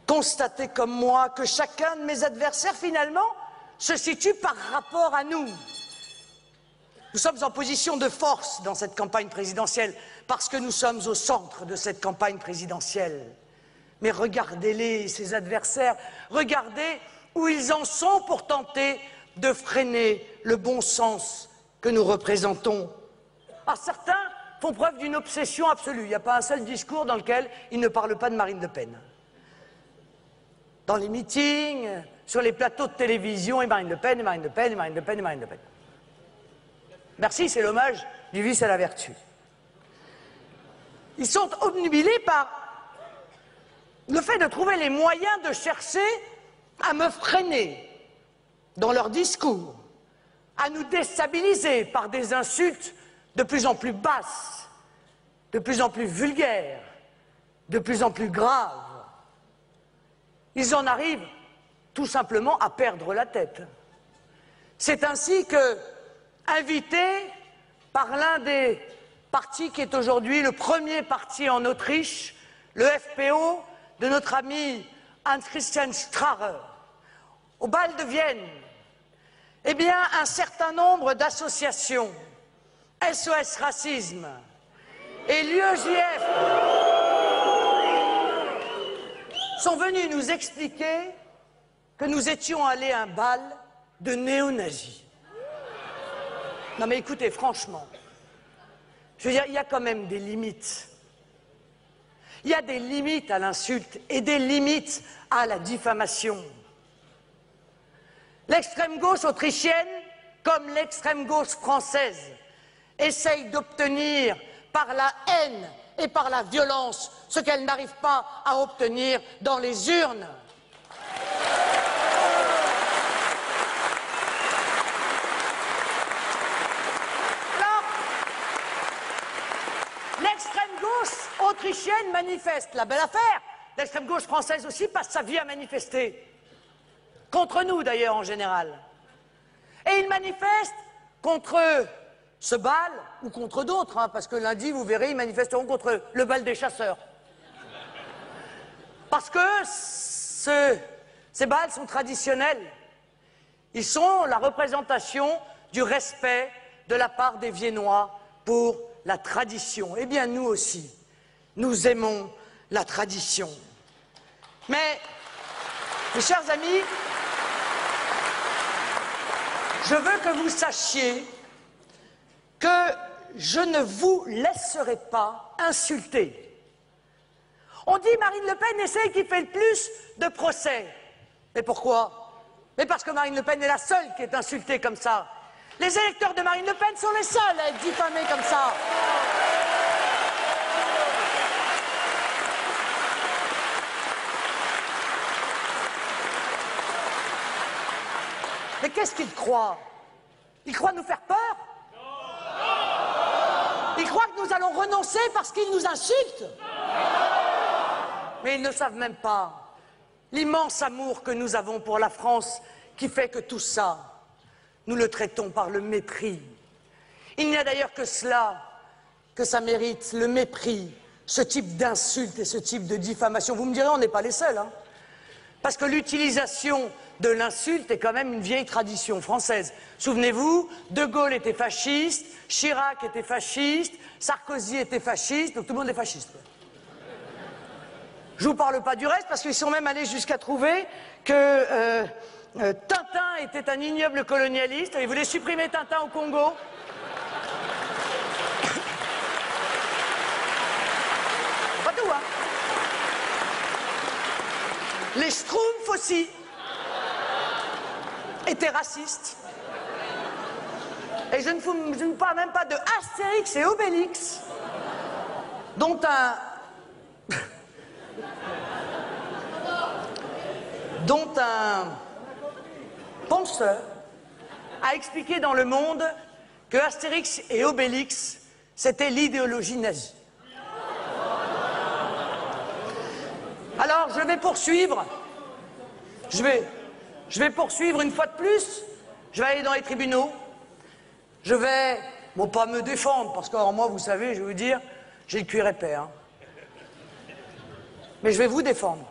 constatez comme moi que chacun de mes adversaires, finalement, se situe par rapport à nous. Nous sommes en position de force dans cette campagne présidentielle, parce que nous sommes au centre de cette campagne présidentielle. Mais regardez-les, ces adversaires, regardez où ils en sont pour tenter de freiner le bon sens que nous représentons. Ah, certains font preuve d'une obsession absolue. Il n'y a pas un seul discours dans lequel ils ne parlent pas de Marine Le Pen. Dans les meetings, sur les plateaux de télévision, et Marine Le Pen, et Marine Le Pen, et Marine Le Pen, et Marine Le Pen. Merci, c'est l'hommage du vice à la vertu. Ils sont obnubilés par le fait de trouver les moyens de chercher à me freiner dans leur discours, à nous déstabiliser par des insultes de plus en plus basses, de plus en plus vulgaires, de plus en plus graves. Ils en arrivent tout simplement à perdre la tête. C'est ainsi que, invité par l'un des partis qui est aujourd'hui le premier parti en Autriche, le FPO, de notre ami Hans-Christian Strache, au bal de Vienne, eh bien, un certain nombre d'associations, SOS Racisme et l'UEJF, sont venus nous expliquer que nous étions allés à un bal de néo-nazis. Non mais écoutez, franchement, je veux dire, il y a quand même des limites. Il y a des limites à l'insulte et des limites à la diffamation. L'extrême gauche autrichienne, comme l'extrême gauche française, essaye d'obtenir par la haine et par la violence ce qu'elle n'arrive pas à obtenir dans les urnes. L'extrême gauche autrichienne manifeste, la belle affaire. L'extrême gauche française aussi passe sa vie à manifester. Contre nous d'ailleurs en général. Et ils manifestent contre ce bal ou contre d'autres, hein, parce que lundi, vous verrez, ils manifesteront contre le bal des chasseurs. Parce que ces bals sont traditionnels. Ils sont la représentation du respect de la part des Viennois pour la tradition. Eh bien, nous aussi, nous aimons la tradition. Mais, mes chers amis, je veux que vous sachiez que je ne vous laisserai pas insulter. On dit Marine Le Pen est celle qui fait le plus de procès. Mais pourquoi? Mais parce que Marine Le Pen est la seule qui est insultée comme ça. Les électeurs de Marine Le Pen sont les seuls à être diffamés comme ça. Mais qu'est-ce qu'ils croient? Ils croient nous faire peur? Ils croient que nous allons renoncer parce qu'ils nous insultent? Mais ils ne savent même pas l'immense amour que nous avons pour la France qui fait que tout ça, nous le traitons par le mépris. Il n'y a d'ailleurs que cela, que ça mérite, le mépris, ce type d'insulte et ce type de diffamation. Vous me direz, on n'est pas les seuls, hein, parce que l'utilisation de l'insulte est quand même une vieille tradition française. Souvenez-vous, De Gaulle était fasciste, Chirac était fasciste, Sarkozy était fasciste, donc tout le monde est fasciste. Je ne vous parle pas du reste, parce qu'ils sont même allés jusqu'à trouver que Tintin était un ignoble colonialiste. Ils voulaient supprimer Tintin au Congo. Pas tout, hein. Les Schtroumpfs aussi étaient racistes. Et je ne vous parle même pas de Astérix et Obélix, dont un penseur a expliqué dans Le Monde que Astérix et Obélix, c'était l'idéologie nazie. Alors, je vais poursuivre. Je vais poursuivre une fois de plus. Je vais aller dans les tribunaux. Je vais, bon, pas me défendre, parce que alors, moi, vous savez, je vais vous dire, j'ai le cuir épais, hein. Mais je vais vous défendre.